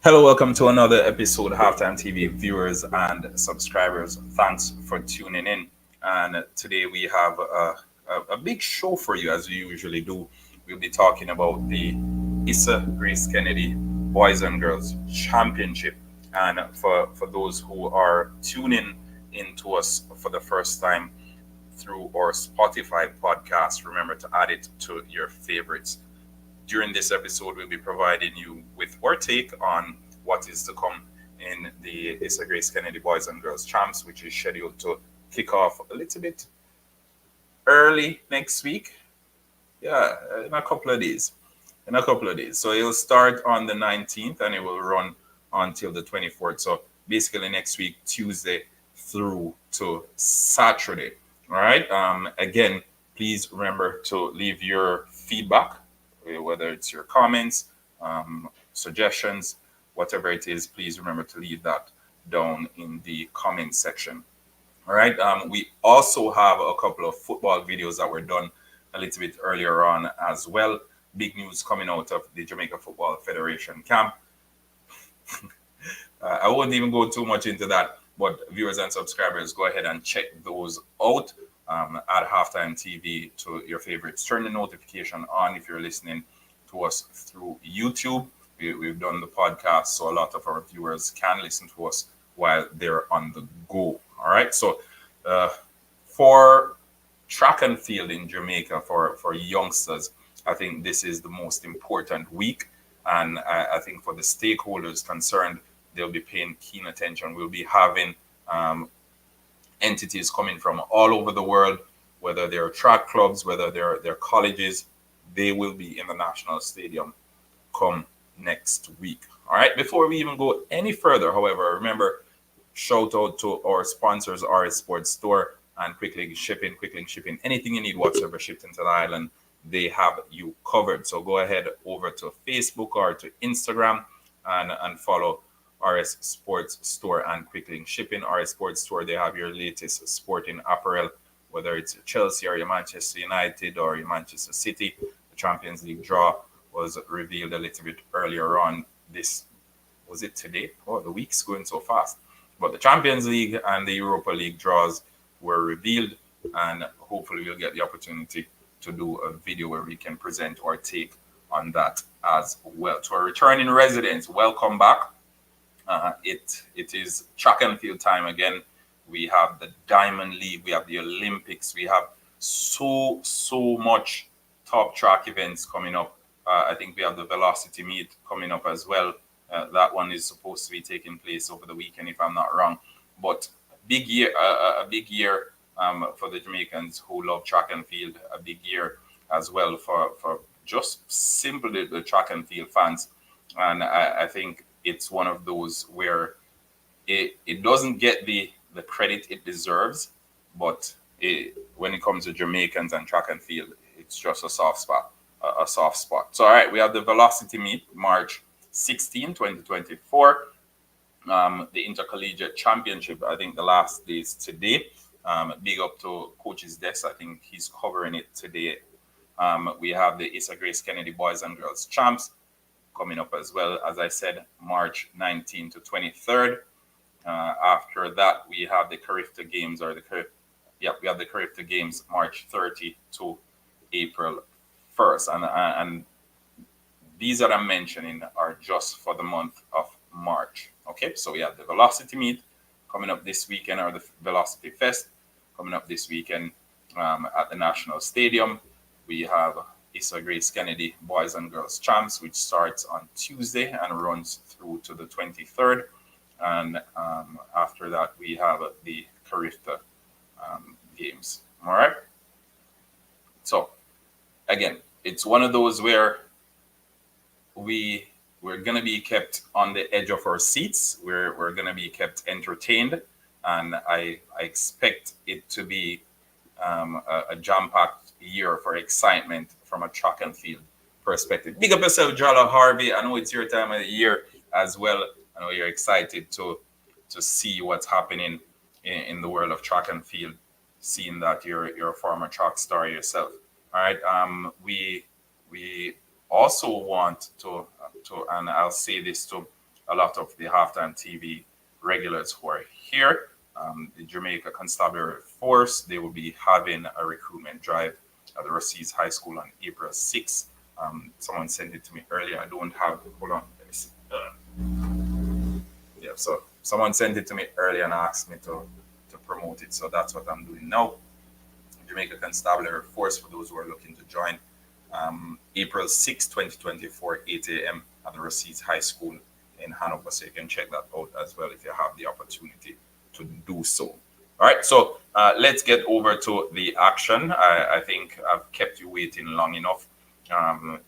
Hello, welcome to another episode, Halftime TV viewers and subscribers. Thanks for tuning in. And today we have a big show for you, as we usually do. We'll be talking about the Issa Grace Kennedy Boys and Girls Championship. And for those who are tuning in to us for the first time through our Spotify podcast, remember to add it to your favorites. During this episode, we'll be providing you with our take on what is to come in the Issa Grace Kennedy Boys and Girls Champs, which is scheduled to kick off a little bit early next week. Yeah, in a couple of days. In a couple of days. So it'll start on the 19th and it will run until the 24th. So basically next week, Tuesday through to Saturday. All right. Again, please remember to leave your feedback, whether it's your comments, suggestions, whatever it is. Please remember to leave that down in the comment section. All right. We also have a couple of football videos that were done a little bit earlier on as well. Big news coming out of the Jamaica Football Federation camp. I won't even go too much into that, but viewers and subscribers, go ahead and check those out at Halftime TV to your favorites. Turn the notification on if you're listening to us through YouTube. We've done the podcast, so a lot of our viewers can listen to us while they're on the go. All right. So for track and field in Jamaica for youngsters, I think this is the most important week. And I think for the stakeholders concerned, they'll be paying keen attention. We'll be having entities coming from all over the world, whether they're track clubs, whether they're colleges, they will be in the National Stadium come next week. All right. Before we even go any further, however, remember, shout out to our sponsors, RS Sports Store and Quick Link Shipping. Quick Link Shipping, anything you need whatsoever shipped into the island, they have you covered. So go ahead over to Facebook or to Instagram and follow RS Sports Store and Quick Link Shipping. RS Sports Store, they have your latest sporting apparel, whether it's Chelsea or your Manchester United or your Manchester City. The Champions League draw was revealed a little bit earlier on. This was it today? Oh, the week's going so fast. But the Champions League and the Europa League draws were revealed, and hopefully we'll get the opportunity to do a video where we can present our take on that as well. To our returning residents, welcome back. It is track and field time again. We have the Diamond League, we have the Olympics, we have so much top track events coming up. I think we have the Velocity Meet coming up as well. That one is supposed to be taking place over the weekend, if I'm not wrong. But a big year for the Jamaicans who love track and field. A big year as well for just simply the track and field fans. And I think it's one of those where it doesn't get the credit it deserves, but when it comes to Jamaicans and track and field, it's just a soft spot. So, all right, we have the Velocity Meet, March 16, 2024. The Intercollegiate Championship, I think the last day is today. Big up to Coach's Desk. I think he's covering it today. We have the Issa Grace Kennedy Boys and Girls Champs coming up as well. As I said, March 19 to 23rd. After that, we have the Carifta Games, we have the Carifta Games, March 30 to April 1st. And these that I'm mentioning are just for the month of March. Okay, so we have the Velocity Meet coming up this weekend, or the Velocity Fest coming up this weekend at the National Stadium. We have Issa Grace Kennedy Boys and Girls Champs, which starts on Tuesday and runs through to the 23rd. And after that, we have the Carifta Games. All right. So again, it's one of those where we're going to be kept on the edge of our seats. We're going to be kept entertained. And I expect it to be a jam-packed year for excitement from a track and field perspective. Big up yourself, Jala Harvey. I know it's your time of the year as well. I know you're excited to see what's happening in the world of track and field, seeing that you're a former track star yourself. All right. We also want to, and I'll say this to a lot of the halftime TV regulars who are here. The Jamaica Constabulary Force, they will be having a recruitment drive at the Russies High School on April 6th. Someone sent it to me earlier. I don't have, hold on, let me see. Yeah, so someone sent it to me earlier and asked me to promote it. So that's what I'm doing now. Jamaica Constabulary Force, for those who are looking to join. April 6, 2024, 8 a.m. at the Russies High School in Hanover. So you can check that out as well if you have the opportunity to do so. All right, so let's get over to the action. I think I've kept you waiting long enough.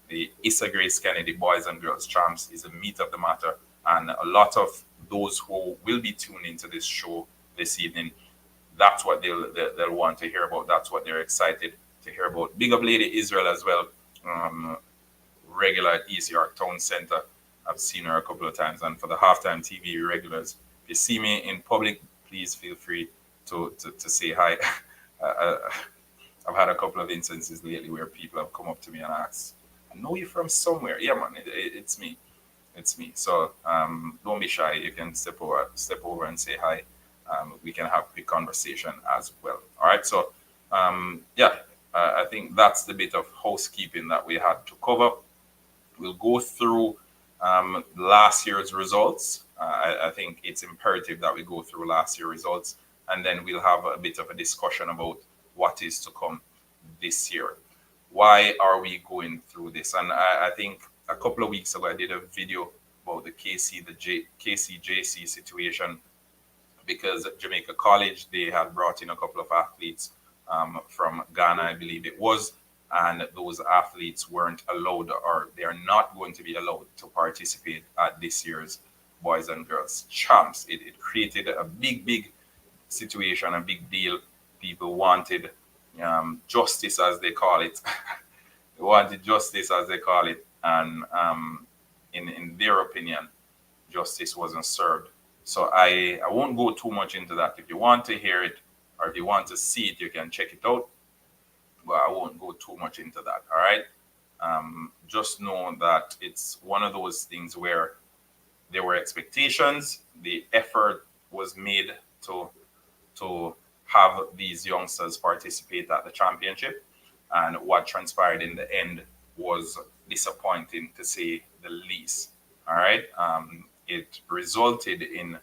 The Issa Grace Kennedy Boys and Girls Champs is the meat of the matter, and a lot of those who will be tuned into this show this evening, that's what they'll want to hear about. That's what they're excited to hear about. Big up Lady Israel as well, regular at East York Town Center. I've seen her a couple of times. And for the halftime TV regulars, if you see me in public, please feel free to say hi. I've had a couple of instances lately where people have come up to me and asked, I know you from somewhere. Yeah, man, it's me. It's me. So don't be shy. You can step over and say hi. We can have a quick conversation as well. All right. So I think that's the bit of housekeeping that we had to cover. We'll go through last year's results. I think it's imperative that we go through last year's results, and then we'll have a bit of a discussion about what is to come this year. Why are we going through this? And I think a couple of weeks ago I did a video about the KCJC situation, because at Jamaica College they had brought in a couple of athletes from Ghana, I believe it was, and those athletes weren't allowed, or they are not going to be allowed to participate at this year's Boys and Girls Champs. It created a big situation, a big deal. People wanted justice, as they call it. They wanted justice, as they call it, and in their opinion, justice wasn't served. So I won't go too much into that. If you want to hear it or if you want to see it, you can check it out. But I won't go too much into that. All right. Just know that it's one of those things where there were expectations. The effort was made to have these youngsters participate at the championship, and what transpired in the end was disappointing, to say the least. All right. It resulted in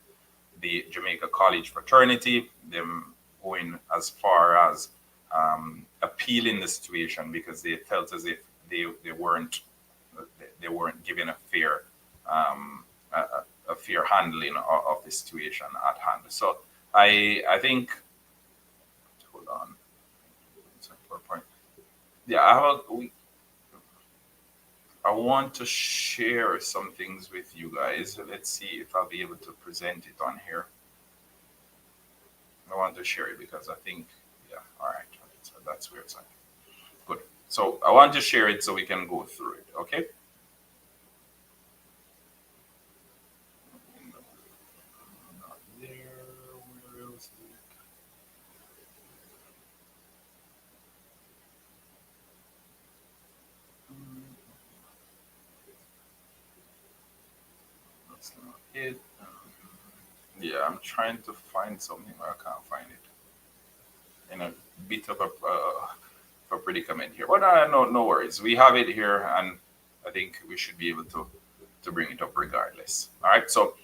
the Jamaica College fraternity, them going as far as appealing the situation, because they felt as if they weren't given a fair handling of the situation at hand. So I think, hold on, yeah, I want to share some things with you guys. Let's see if I'll be able to present it on here. I want to share it because I think, yeah, all right. So that's where it's at. Good. So I want to share it so we can go through it, okay? Not there. Where else is it? That's not it. Yeah, I'm trying to find something, but I can't find it. In a bit of a predicament here, but no worries. We have it here, and I think we should be able to bring it up regardless. All right. So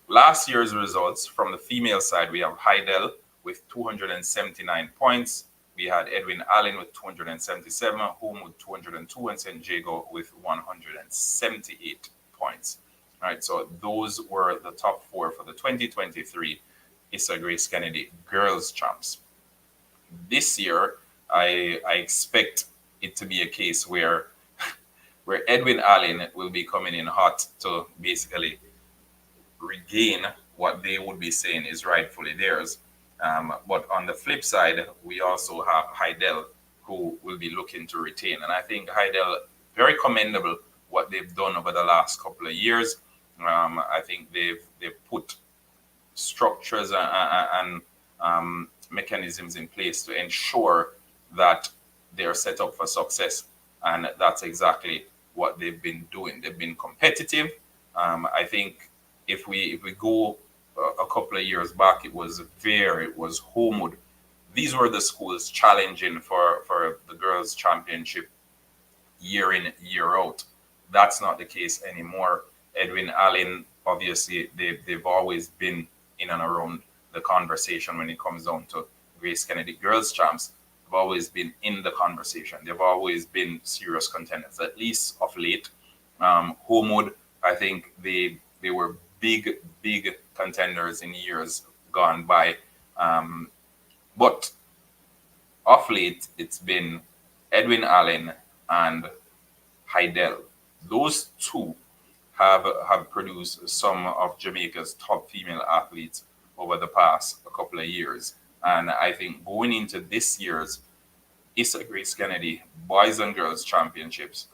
last year's results from the female side, we have Heidel with 279 points. We had Edwin Allen with 277, Home with 202, and St. Jago with 178 points. All right, so those were the top four for the 2023 Issa Grace Kennedy Girls Champs. This year, I expect it to be a case where Edwin Allen will be coming in hot to basically regain what they would be saying is rightfully theirs. But on the flip side, we also have Heidel, who will be looking to retain. And I think Heidel, very commendable what they've done over the last couple of years. I think they've put structures and mechanisms in place to ensure that they're set up for success. And that's exactly what they've been doing. They've been competitive. I think if we go a couple of years back, it was Homewood. These were the schools challenging for the girls' championship year in, year out. That's not the case anymore. Edwin Allen, obviously, they've always been in and around the conversation when it comes down to Grace Kennedy girls champs. They've always been in the conversation. They've always been serious contenders, at least of late. Homewood, I think they were big contenders in years gone by. But of late, it's been Edwin Allen and Heidel. Those two have produced some of Jamaica's top female athletes over the past a couple of years. And I think going into this year's Issa Grace Kennedy Boys and Girls Championships,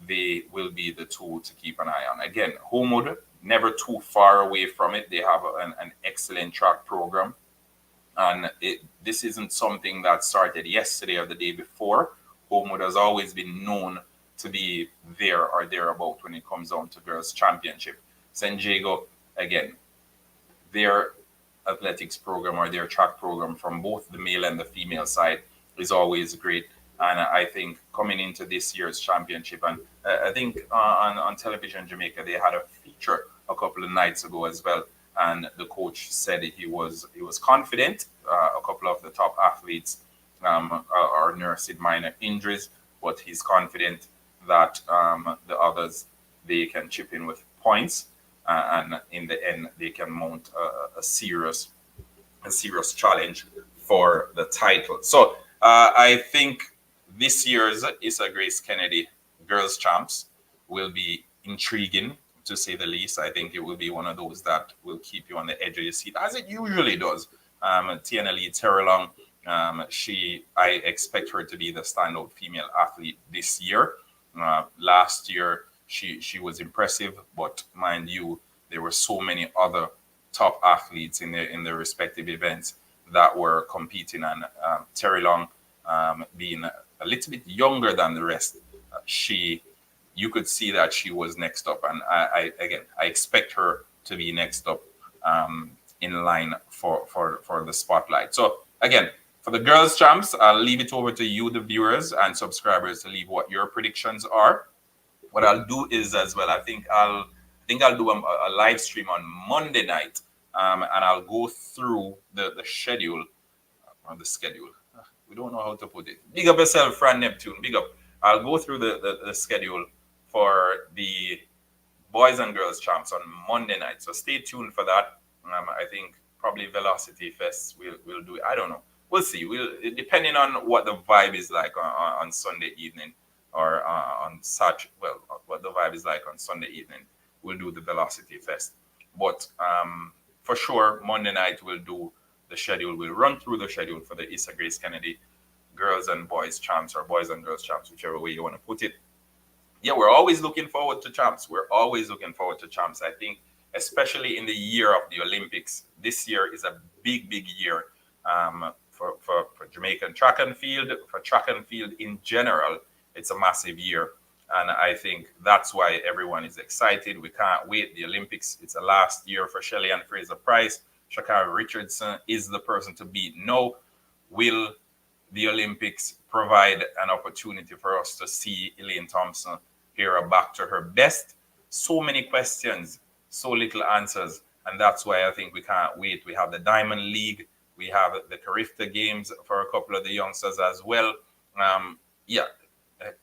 they will be the two to keep an eye on. Again, Homewood, never too far away from it. They have an excellent track program. And this isn't something that started yesterday or the day before. Homewood has always been known to be there or thereabout when it comes down to girls' championship. San Diego, again, their athletics program or their track program from both the male and the female side is always great. And I think coming into this year's championship, and I think on television Jamaica, they had a feature a couple of nights ago as well. And the coach said he was confident. A couple of the top athletes are nursing minor injuries, but he's confident that the others, they can chip in with points, and in the end they can mount a serious challenge for the title. So I think this year's Issa Grace Kennedy Girls Champs will be intriguing, to say the least. I think it will be one of those that will keep you on the edge of your seat, as it usually does. Tiana Lee Terrelong, I expect her to be the standout female athlete this year. Last year, she was impressive, but mind you, there were so many other top athletes in their respective events that were competing, and Terrelong, being a little bit younger than the rest, you could see that she was next up, and I expect her to be next up in line for the spotlight. So again, for the girls champs, I'll leave it over to you, the viewers and subscribers, to leave what your predictions are. What I'll do is, as well, I think I'll do a live stream on Monday night, and I'll go through the schedule or the schedule. We don't know how to put it. Big up yourself, Fran Neptune. Big up. I'll go through the schedule for the boys and girls champs on Monday night. So stay tuned for that. I think probably Velocity Fest we'll do it. I don't know. We'll see. Depending on what the vibe is like on Sunday evening, or on such, well, what the vibe is like on Sunday evening, we'll do the Velocity Fest. But for sure, Monday night we'll do the schedule. We'll run through the schedule for the Issa Grace Kennedy girls and boys champs, or boys and girls champs, whichever way you want to put it. Yeah, we're always looking forward to champs. We're always looking forward to champs. I think, especially in the year of the Olympics, this year is a big year for Jamaican track and field, for track and field in general. It's a massive year. And I think that's why everyone is excited. We can't wait. The Olympics, it's a last year for Shelly and Fraser Price. Sha'Carri Richardson is the person to beat. No, will the Olympics provide an opportunity for us to see Elaine Thompson here back to her best? So many questions, so little answers. And that's why I think we can't wait. We have the Diamond League. We have the Carifta Games for a couple of the youngsters as well.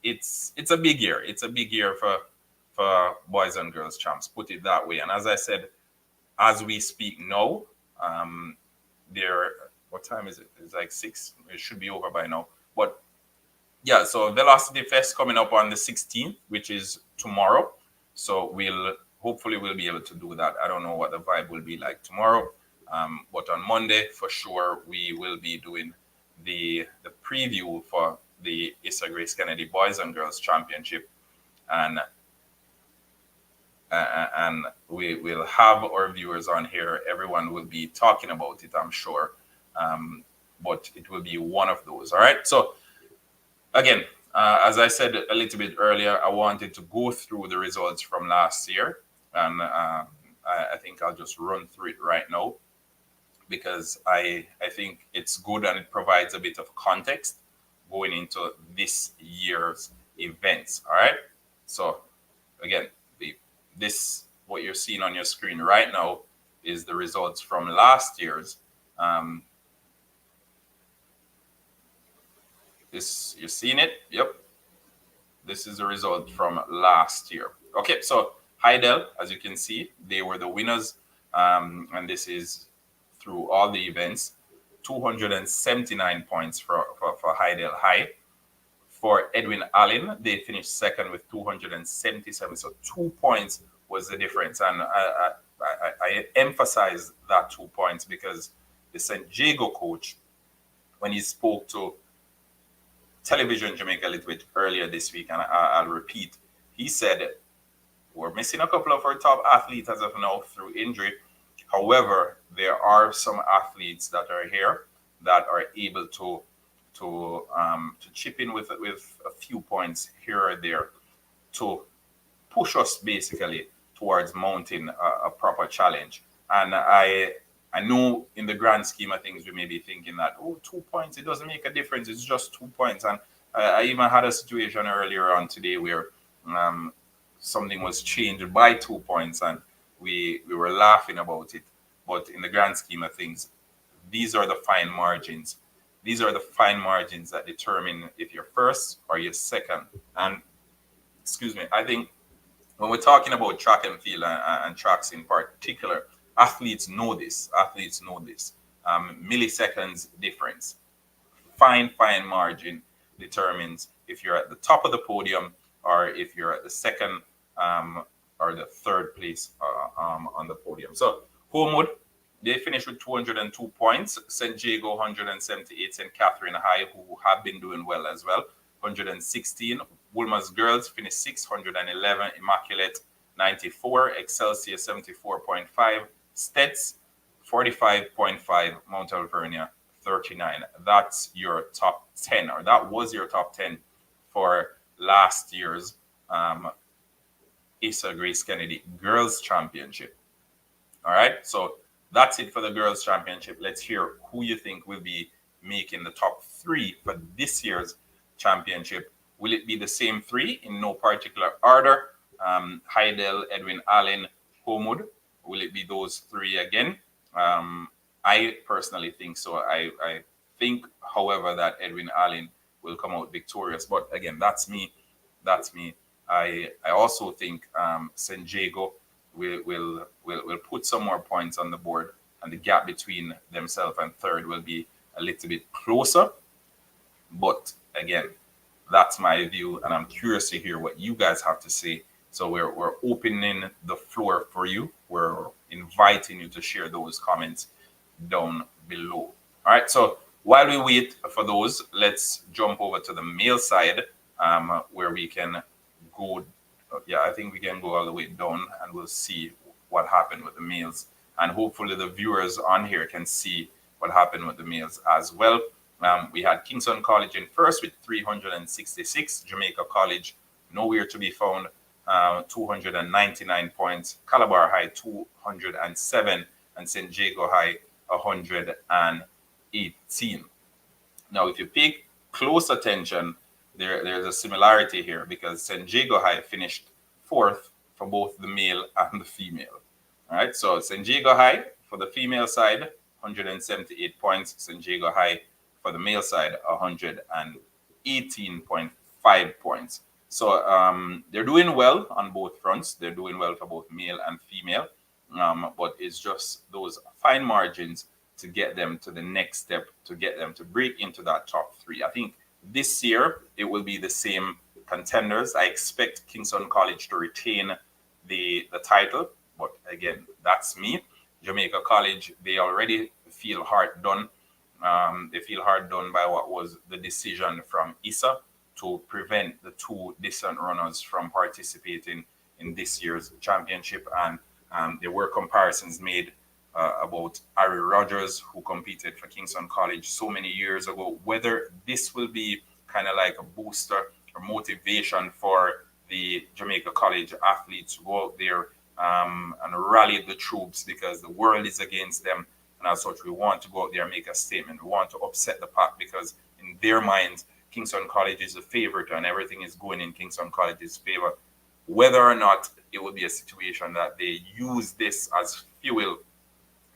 It's a big year. It's a big year for boys and girls champs, put it that way. And as I said, as we speak now, what time is it? It's like 6. It should be over by now. But yeah, so Velocity Fest coming up on the 16th, which is tomorrow. So hopefully we'll be able to do that. I don't know what the vibe will be like tomorrow. But on Monday, for sure, we will be doing the preview for the Issa Grace Kennedy Boys and Girls Championship. And we will have our viewers on here. Everyone will be talking about it, I'm sure. But it will be one of those. All right. So again, as I said a little bit earlier, I wanted to go through the results from last year. and I think I'll just run through it right now because I think it's good and it provides a bit of context going into this year's events. All right. So again, this what you're seeing on your screen right now is the results from last year's. Um, this you're seeing it. Yep. This is the result from last year. Okay, so Heidel, as you can see, they were the winners, and this is through all the events. 279 points for Heidel High. For Edwin Allen, they finished second with 277. So 2 points was the difference. And I emphasize that 2 points because the San Diego coach, when he spoke to Television Jamaica a little bit earlier this week, and I'll repeat, he said, we're missing a couple of our top athletes as of now through injury. However, there are some athletes that are here that are able to chip in with a few points here or there to push us basically towards mounting a proper challenge. And I know in the grand scheme of things, we may be thinking that, oh, 2 points, it doesn't make a difference. It's just 2 points. And I even had a situation earlier on today where something was changed by 2 points and we were laughing about it. But in the grand scheme of things, these are the fine margins. These are the fine margins that determine if you're first or you're second. And excuse me, I think when we're talking about track and field and tracks in particular, athletes know this. Athletes know this. Milliseconds difference, fine margin determines if you're at the top of the podium or if you're at the second or the third place on the podium. So Homewood, they finished with 202 points. St. Jago 178. St. Catherine High, who have been doing well as well, 116. Wolmer's Girls finished 611. Immaculate 94. Excelsior 74.5. Stets 45.5. Mount Alvernia 39. That's your top 10, or that was your top 10 for last year's Issa Grace Kennedy Girls Championship. All right, so that's it for the Girls Championship. Let's hear who you think will be making the top three for this year's championship. Will it be the same three in no particular order? Heidel, Edwin Allen, Homewood. Will it be those three again? I personally think so. I think, however, that Edwin Allen will come out victorious. But again, that's me. That's me. I also think San Diego will put some more points on the board, and the gap between themselves and third will be a little bit closer. But again, that's my view, and I'm curious to hear what you guys have to say. So we're opening the floor for you. We're inviting you to share those comments down below. All right. So while we wait for those, let's jump over to the male side, where we can go. Yeah, I think we can go all the way down, and we'll see what happened with the males. And hopefully the viewers on here can see what happened with the males as well. We had Kingston College in first with 366. Jamaica College nowhere to be found, 299 points. Calabar High 207, and St. Jago High 118. Now, if you pay close attention, there's a similarity here because St. Jago High finished fourth for both the male and the female. All right, so St. Jago High for the female side, 178 points. St. Jago High for the male side, 118.5 points. So they're doing well on both fronts. They're doing well for both male and female. But it's just those fine margins to get them to the next step, to get them to break into that top three. I think this year it will be the same contenders. I expect Kingston College to retain the title, but again, that's me. Jamaica College, they already feel hard done. They feel hard done by what was the decision from Issa to prevent the two distant runners from participating in this year's championship. And there were comparisons made about Ari Rogers, who competed for Kingston College so many years ago, whether this will be kind of like a booster or motivation for the Jamaica College athletes to go out there and rally the troops because the world is against them. And as such, we want to go out there and make a statement. We want to upset the pack because in their minds, Kingston College is the favorite and everything is going in Kingston College's favor. Whether or not it will be a situation that they use this as fuel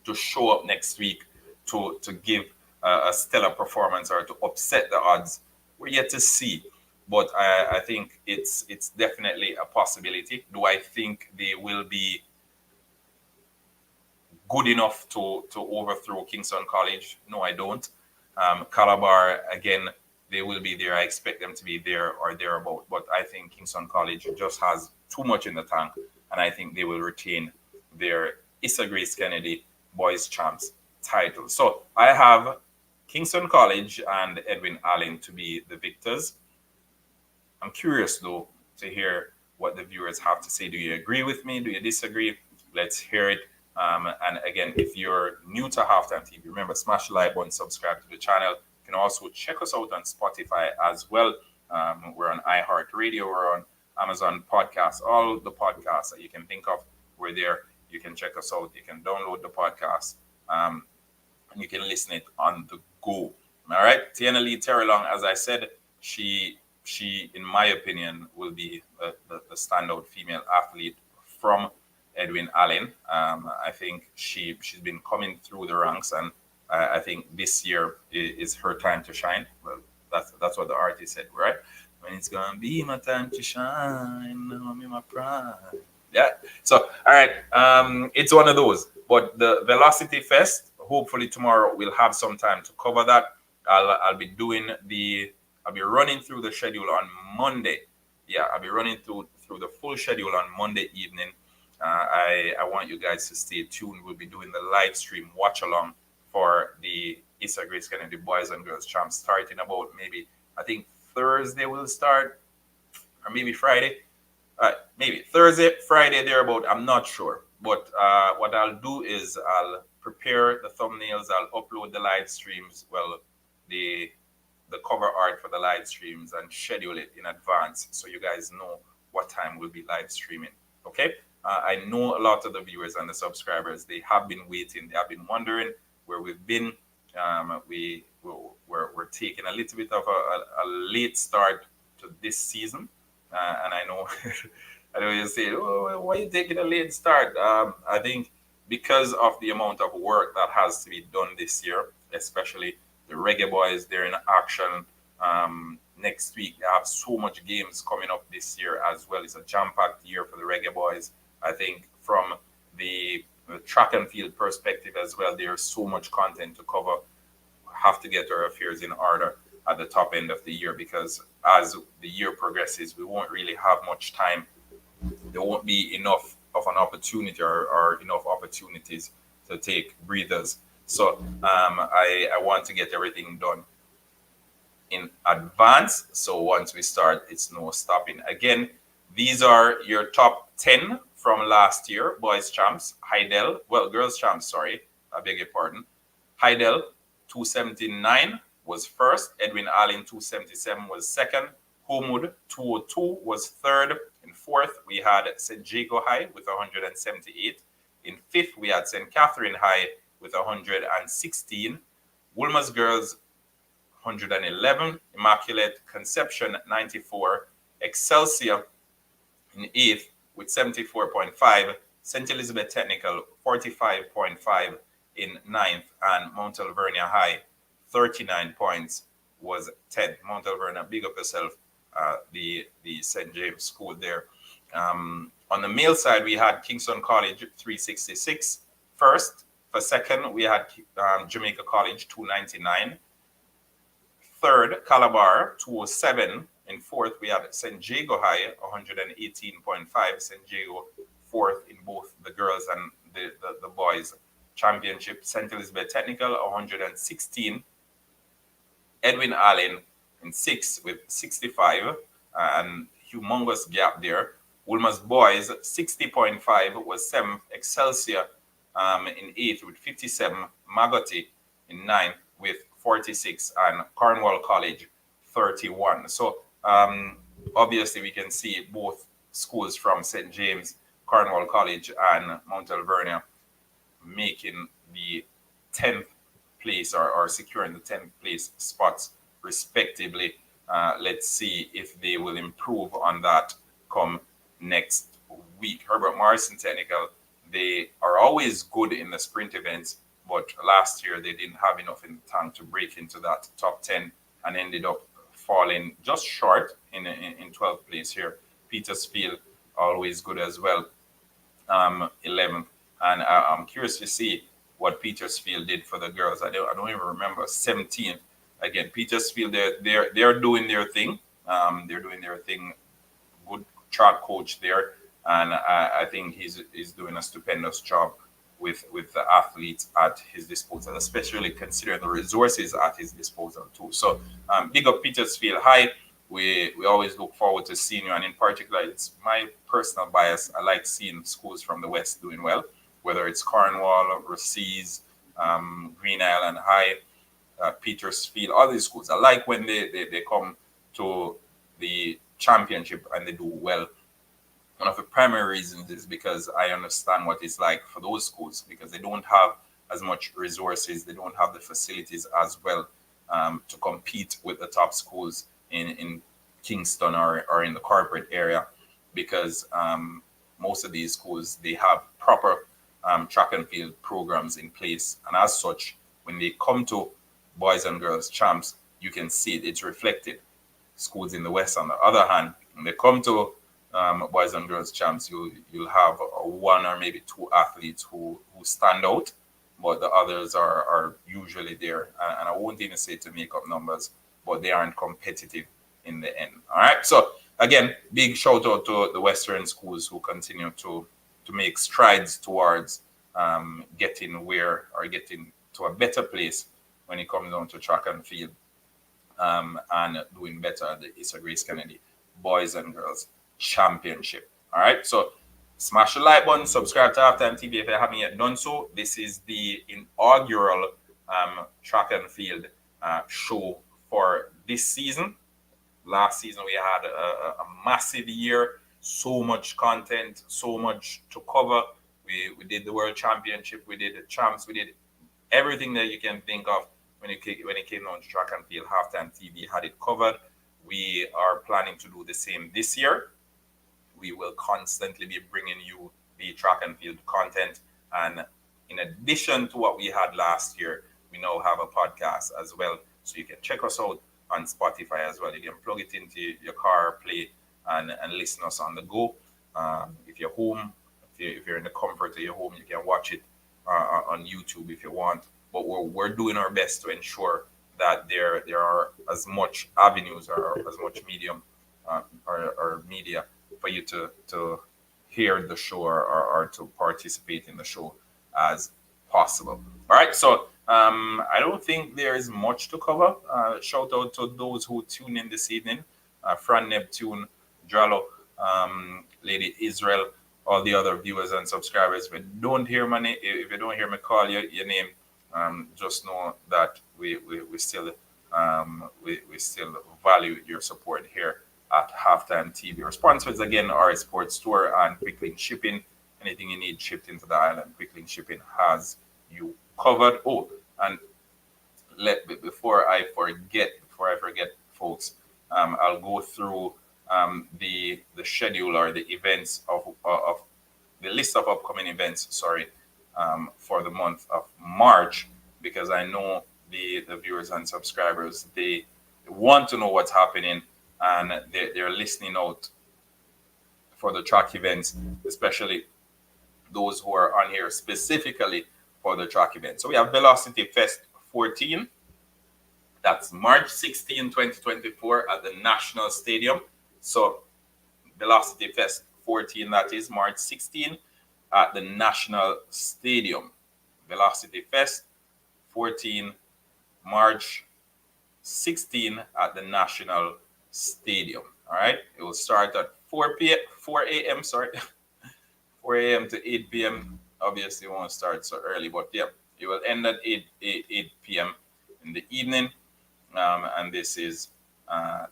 to show up next week to give a stellar performance or to upset the odds, we're yet to see. But I think it's definitely a possibility. Do I think they will be good enough to overthrow Kingston College? No, I don't. Calabar, again, they will be there. I expect them to be there or thereabout. But I think Kingston College just has too much in the tank, and I think they will retain their Issa Grace Kennedy Boys Champs title. So I have Kingston College and Edwin Allen to be the victors. I'm curious, though, to hear what the viewers have to say. Do you agree with me? Do you disagree? Let's hear it. And again, if you're new to Halftime TV, remember, smash the like button, subscribe to the channel. You can also check us out on Spotify as well. We're on iHeartRadio, we're on Amazon Podcasts, all the podcasts that you can think of, we're there. You can check us out. You can download the podcast, and you can listen it on the go. All right, Tiana Lee Terrelong, as I said, she, in my opinion, will be the standout female athlete from Edwin Allen. I think she's been coming through the ranks, and I think this year is her time to shine. Well, that's what the artist said, right? When it's gonna be my time to shine, I'm in my prime. Yeah. So, all right. It's one of those. But the Velocity Fest, hopefully tomorrow we'll have some time to cover that. I'll be running through the schedule on Monday. Yeah, I'll be running through the full schedule on Monday evening. I want you guys to stay tuned. We'll be doing the live stream watch along for the Issa Grace Kennedy Boys and Girls Champs starting about maybe, I think Thursday will start, or maybe Friday. Maybe Thursday, Friday, thereabout. I'm not sure. But what I'll do is I'll prepare the thumbnails. I'll upload the live streams. Well, the cover art for the live streams and schedule it in advance so you guys know what time we'll be live streaming. Okay. I know a lot of the viewers and the subscribers, they have been waiting. They have been wondering where we've been. We're taking a little bit of a late start to this season. And I know, I know you say, oh, why are you taking a late start? I think because of the amount of work that has to be done this year, especially the Reggae Boys, they're in action. Next week, they have so much games coming up this year as well. It's a jam-packed year for the Reggae Boys. I think from the track and field perspective as well, there's so much content to cover. Have to get our affairs in order at the top end of the year, because as the year progresses, we won't really have much time. There won't be enough of an opportunity or enough opportunities to take breathers. So I want to get everything done in advance. So once we start, it's no stopping. Again, these are your top 10 from last year, boys champs. Girls champs, sorry, I beg your pardon. Heidel, 279 was first. Edwin Allen, 277 was second. Homewood, 202 was third. In fourth, we had St. Jago High with 178. In fifth, we had St. Catherine High with 116. Wolmer's Girls, 111. Immaculate Conception, 94. Excelsior in eighth with 74.5. St. Elizabeth Technical, 45.5 in ninth. And Mount Alvernia High, 39 points was 10th. Mount Alvernia, big up yourself, the St. James School there. On the male side, we had Kingston College, 366 first. For second, we had Jamaica College, 299. Third, Calabar, 207. In fourth, we had St. Jago High, 118.5. St. Jago fourth in both the girls and the boys championship. St. Elizabeth Technical, 116. Edwin Allen in sixth with 65, and humongous gap there. Wolmer's Boys, 60.5 was seventh. Excelsior in eighth with 57. Magotty in ninth with 46, and Cornwall College 31. So obviously we can see both schools from St. James Cornwall College and Mount Alvernia making the 10th place or securing the 10th place spots respectively. Let's see if they will improve on that come next week. Herbert Morrison Technical, they are always good in the sprint events, but last year they didn't have enough in the tank to break into that top 10 and ended up falling just short in 12th place here. Petersfield, always good as well, 11th. And I'm curious to see what Petersfield did for the girls. I don't even remember. 17th. Again, Petersfield, they're doing their thing. They're doing their thing. Good track coach there, and I think he's doing a stupendous job with the athletes at his disposal, especially considering the resources at his disposal too. So big up Petersfield High. We always look forward to seeing you, and in particular, it's my personal bias. I like seeing schools from the West doing well, whether it's Cornwall, Rosse's, Green Island High, Petersfield, all these schools. I like when they come to the championship and they do well. One of the primary reasons is because I understand what it's like for those schools, because they don't have as much resources, they don't have the facilities as well to compete with the top schools in Kingston or in the corporate area, because most of these schools, they have proper track and field programs in place, and as such, when they come to boys and girls champs, you can see it, it's reflected. Schools in the West, on the other hand, when they come to boys and girls champs, you'll have one or maybe two athletes who stand out, but the others are usually there. And I won't even say to make up numbers, but they aren't competitive in the end. All right. So again, big shout out to the Western schools who continue to make strides towards getting to a better place when it comes down to track and field, and doing better at the Issa Grace Kennedy Boys and Girls Championship. All right, so smash the like button, subscribe to Halftime TV if you haven't yet done so. This is the inaugural track and field show for this season. Last season we had a massive year, so much content, so much to cover. We did the World Championship, we did the champs, we did everything that you can think of when it came down to track and field. Halftime TV had it covered. We are planning to do the same this year. We will constantly be bringing you the track and field content. And in addition to what we had last year, we now have a podcast as well. So you can check us out on Spotify as well. You can plug it into your car, play, and listen us on the go. If you're home, if you're in the comfort of your home, you can watch it on YouTube if you want. But we're doing our best to ensure that there are as much avenues or as much medium or media for you to hear the show or to participate in the show as possible. All right, so I don't think there is much to cover. Shout out to those who tune in this evening. Fran Neptune, Dralo, Lady Israel, all the other viewers and subscribers. If you don't hear me call your name, just know that we still value your support here at Halftime TV. Our sponsors again are Sports Store and Quicklink Shipping. Anything you need shipped into the island, Quicklink Shipping has you covered. Oh, and before I forget, folks, I'll go through the schedule or the events of the list of upcoming events. Sorry, for the month of March, because I know the viewers and subscribers, they want to know what's happening, and they're listening out for the track events, especially those who are on here specifically for the track event. So we have Velocity Fest 14. That's March 16, 2024 at the National Stadium. So Velocity Fest 14, that is March 16 at the National Stadium. Velocity Fest 14, March 16 at the National Stadium. All right. It will start at 4 a.m. Sorry, 4 a.m. to 8 p.m. Obviously, it won't start so early, but yeah, it will end at 8 p.m. in the evening. And this is,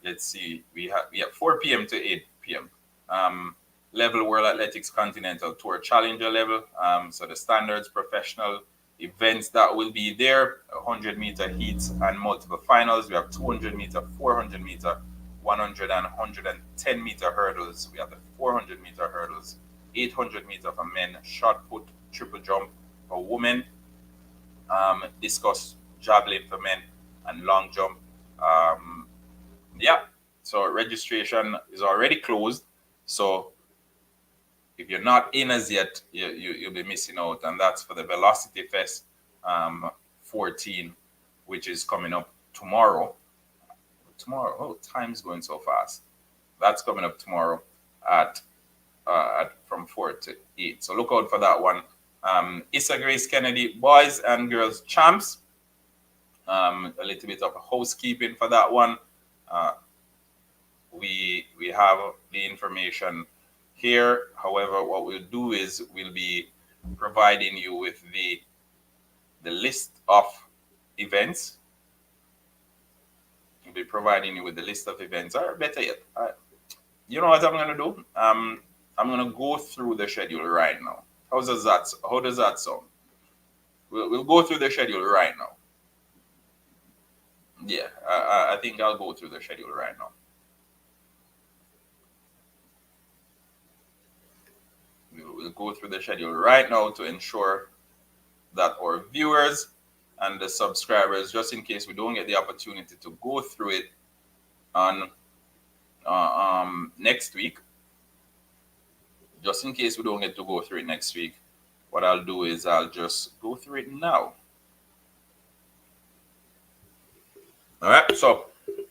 let's see, we have 4 p.m. to 8 p.m. level World Athletics Continental Tour Challenger level. So the standards professional events that will be there, 100-meter heats and multiple finals. We have 200-meter, 400-meter, 100 and 110-meter hurdles. We have the 400-meter hurdles, 800-meter for men, shot put, triple jump for women, discus, javelin for men, and long jump. Yeah, so registration is already closed. So if you're not in as yet, you'll be missing out. And that's for the Velocity Fest 14, which is coming up tomorrow. Oh, time's going so fast. That's coming up tomorrow at from 4 to 8. So look out for that one. Issa Grace Kennedy, boys and girls champs. A little bit of housekeeping for that one. We have the information here. However, what we'll do is we'll be providing you with the list of events. We'll be providing you with the list of events, or better yet, you know what I'm going to do? I'm going to go through the schedule right now. How does that sound? We'll go through the schedule right now. Yeah, I think I'll go through the schedule right now. We'll go through the schedule right now to ensure that our viewers and the subscribers, just in case we don't get the opportunity to go through it on next week, just in case we don't get to go through it next week, what I'll do is I'll just go through it now. All right, so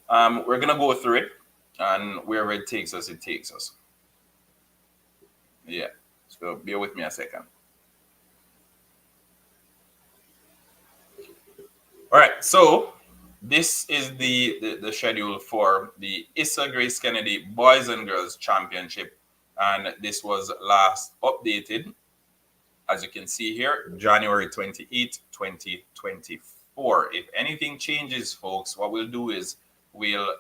we're gonna go through it, and wherever it takes us, it takes us. Yeah, so bear with me a second. All right, so this is the schedule for the Issa Grace Kennedy Boys and Girls Championship, and this was last updated, as you can see here, January 28, 2024. If anything changes, folks, what we'll do is we'll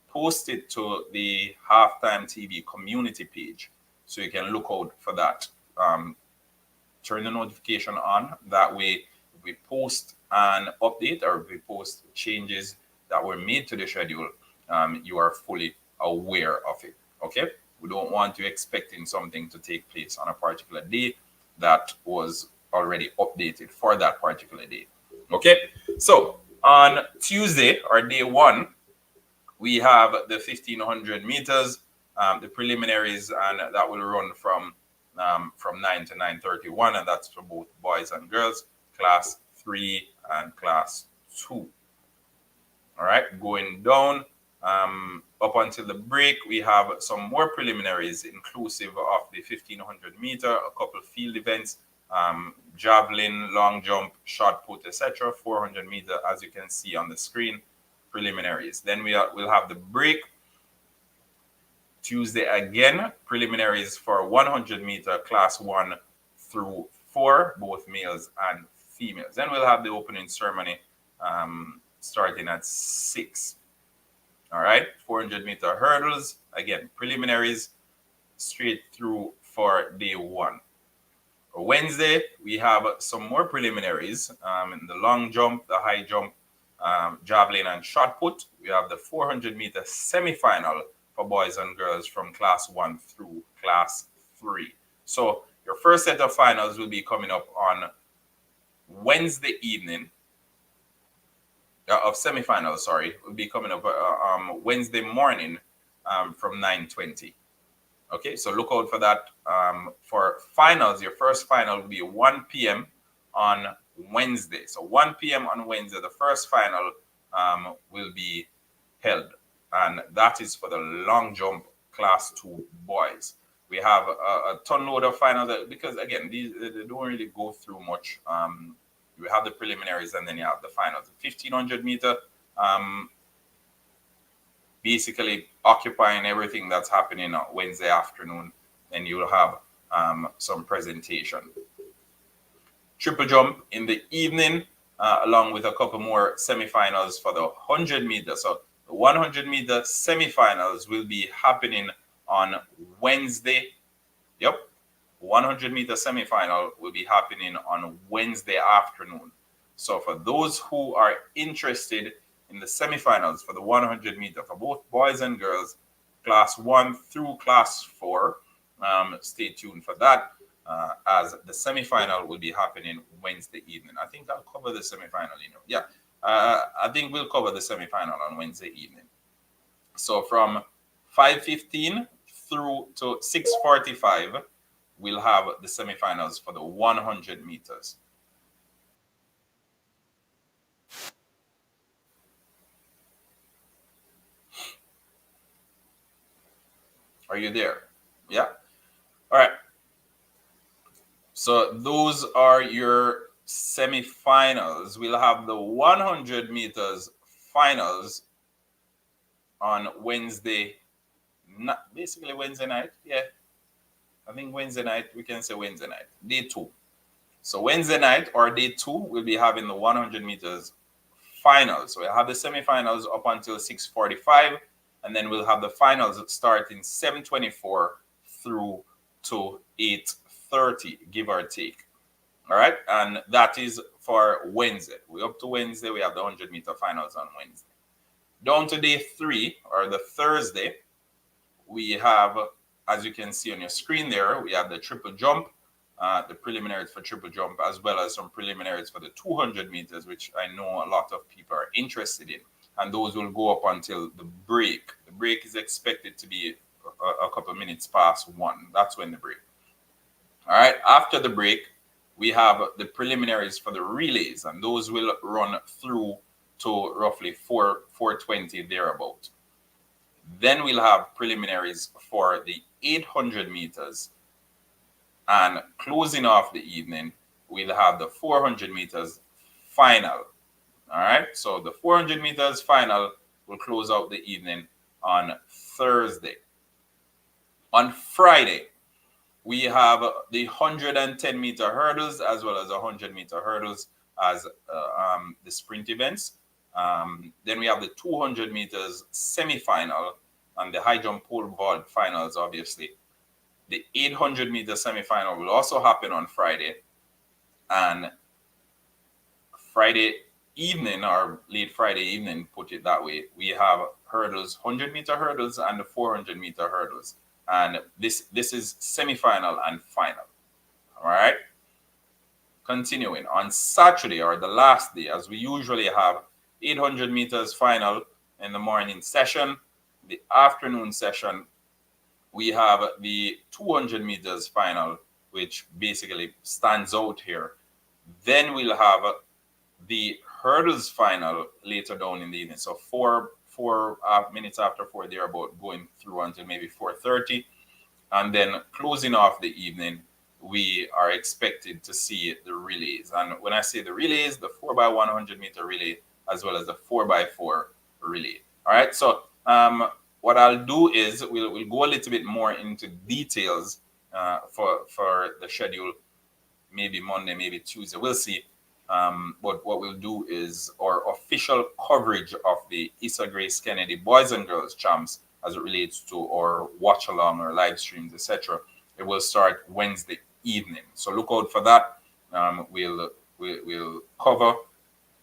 post it to the Halftime TV community page, so you can look out for that. Turn the notification on. That way, if we post an update or if we post changes that were made to the schedule, you are fully aware of it. Okay? We don't want you expecting something to take place on a particular day that was already updated for that particular day. Okay? So on Tuesday, or day one, we have the 1500 meters, the preliminaries, and that will run from 9 to 9:31, and that's for both boys and girls, class 3 and class 2. All right, going down up until the break, we have some more preliminaries inclusive of the 1500 meter, a couple field events, javelin, long jump, shot put, etc. 400 meter, as you can see on the screen, preliminaries. Then we'll have the break. Tuesday again, preliminaries for 100 meter, class 1 through 4, both males and females. Then we'll have the opening ceremony starting at 6. All right, 400 meter hurdles, again, preliminaries straight through for day 1. Wednesday, we have some more preliminaries in the long jump, the high jump, javelin, and shot put. We have the 400 meter semifinal for boys and girls from class 1 through class 3. So your first set of finals will be coming up on Wednesday evening. Of semifinals, sorry, will be coming up Wednesday morning from 9:20. Okay, so look out for that. For finals, your first final will be 1 p.m. on Wednesday. So 1 p.m. on Wednesday, the first final will be held. And that is for the long jump class 2 boys. We have a ton load of finals because, again, these they don't really go through much. You have the preliminaries and then you have the finals. 1500 meter, basically occupying everything that's happening on Wednesday afternoon. Then you'll have some presentation. Triple jump in the evening, along with a couple more semifinals for the 100 meter. So the 100 meter semifinals will be happening on Wednesday Yep. 100-meter semifinal will be happening on Wednesday afternoon. So for those who are interested in the semifinals for the 100-meter for both boys and girls, class 1 through class 4, stay tuned for that, as the semifinal will be happening Wednesday evening. I think I'll cover the semifinal, Yeah, I think we'll cover the semifinal on Wednesday evening. So from 5:15 through to 6:45, we'll have the semifinals for the 100 meters. Are you there? Yeah. All right. So those are your semifinals. We'll have the 100 meters finals on Wednesday, not basically Wednesday night. Yeah. I think Wednesday night, we can say Wednesday night, day 2. So Wednesday night or day 2, we'll be having the 100 meters finals. So we'll have the semifinals up until 6:45, and then we'll have the finals starting 7:24 through to 8:30, give or take. All right, and that is for Wednesday. We're up to Wednesday. We have the 100-meter finals on Wednesday. Down to day 3 or the Thursday, we have, as you can see on your screen there, we have the triple jump, the preliminaries for triple jump, as well as some preliminaries for the 200 meters, which I know a lot of people are interested in. And those will go up until the break. The break is expected to be a couple of minutes past 1. That's when the break. All right. After the break, we have the preliminaries for the relays, and those will run through to roughly 4:20 thereabout. Then we'll have preliminaries for the 800 meters. And closing off the evening, we'll have the 400 meters final. All right. So the 400 meters final will close out the evening on Thursday. On Friday, we have the 110-meter hurdles as well as 100-meter hurdles as the sprint events. Then we have the 200 meters semifinal and the high jump pole vault finals, obviously. The 800-meter semifinal will also happen on Friday. And Friday evening, or late Friday evening, put it that way, we have hurdles, 100-meter hurdles and the 400-meter hurdles. And this is semifinal and final. All right. Continuing on Saturday, or the last day, as we usually have 800 meters final in the morning session. The afternoon session, we have the 200 meters final, which basically stands out here. Then we'll have the hurdles final later down in the evening. So four minutes after 4, they're about going through until maybe 4:30. And then closing off the evening, we are expected to see the relays. And when I say the relays, the 4x100 meter relay, as well as the 4x4 relay. All right. So what I'll do is we'll go a little bit more into details for the schedule, maybe Monday, maybe Tuesday. We'll see. But what we'll do is our official coverage of the Issa Grace Kennedy Boys and Girls Champs as it relates to our watch along or live streams, etc. It will start Wednesday evening. So look out for that. We'll cover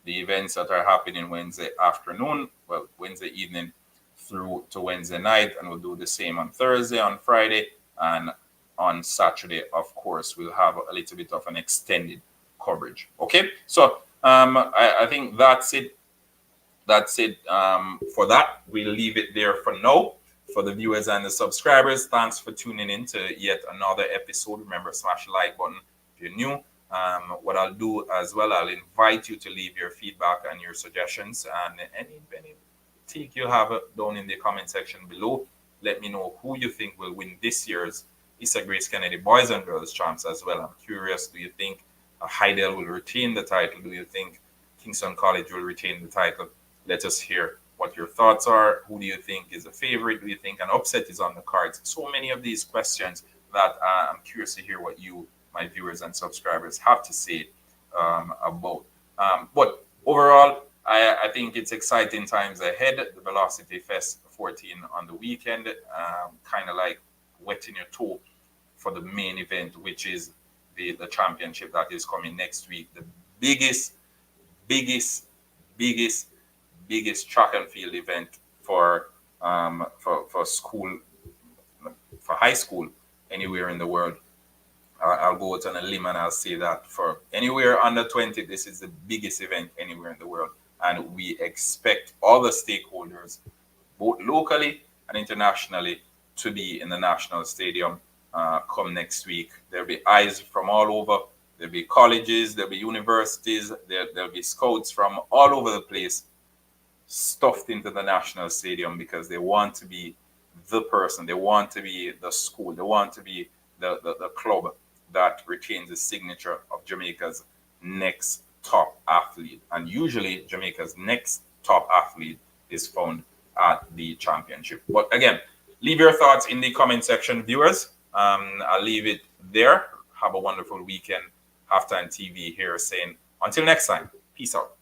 the events that are happening Wednesday afternoon, well, Wednesday evening through to Wednesday night, and we'll do the same on Thursday, on Friday, and on Saturday, of course, we'll have a little bit of an extended coverage. Okay, so I think that's it. That's it for that. We'll leave it there for now. For the viewers and the subscribers, thanks for tuning in to yet another episode. Remember, smash the like button if you're new. What I'll do as well, I'll invite you to leave your feedback and your suggestions and any take you have down in the comment section below. Let me know who you think will win this year's Issa Grace Kennedy Boys and Girls Champs as well. I'm curious, do you think Heidel will retain the title? Do you think Kingston College will retain the title? Let us hear what your thoughts are. Who do you think is a favorite? Do you think an upset is on the cards? So many of these questions that I'm curious to hear what you, my viewers and subscribers, have to say about. But overall, I think it's exciting times ahead. The Velocity Fest 14 on the weekend, kind of like wetting your toe for the main event, which is the championship that is coming next week. The biggest, biggest, biggest, biggest track and field event for school, for high school anywhere in the world. I'll go out on a limb and I'll say that for anywhere under 20, this is the biggest event anywhere in the world. And we expect all the stakeholders, both locally and internationally, to be in the national stadium come next week. There'll be eyes from all over. There'll be colleges, there'll be universities, there'll be scouts from all over the place stuffed into the national stadium because they want to be the person, they want to be the school, they want to be the club that retains the signature of Jamaica's next top athlete. And usually Jamaica's next top athlete is found at the championship. But again, leave your thoughts in the comment section, viewers. I'll leave it there. Have a wonderful weekend. Halftime TV here saying, until next time, peace out.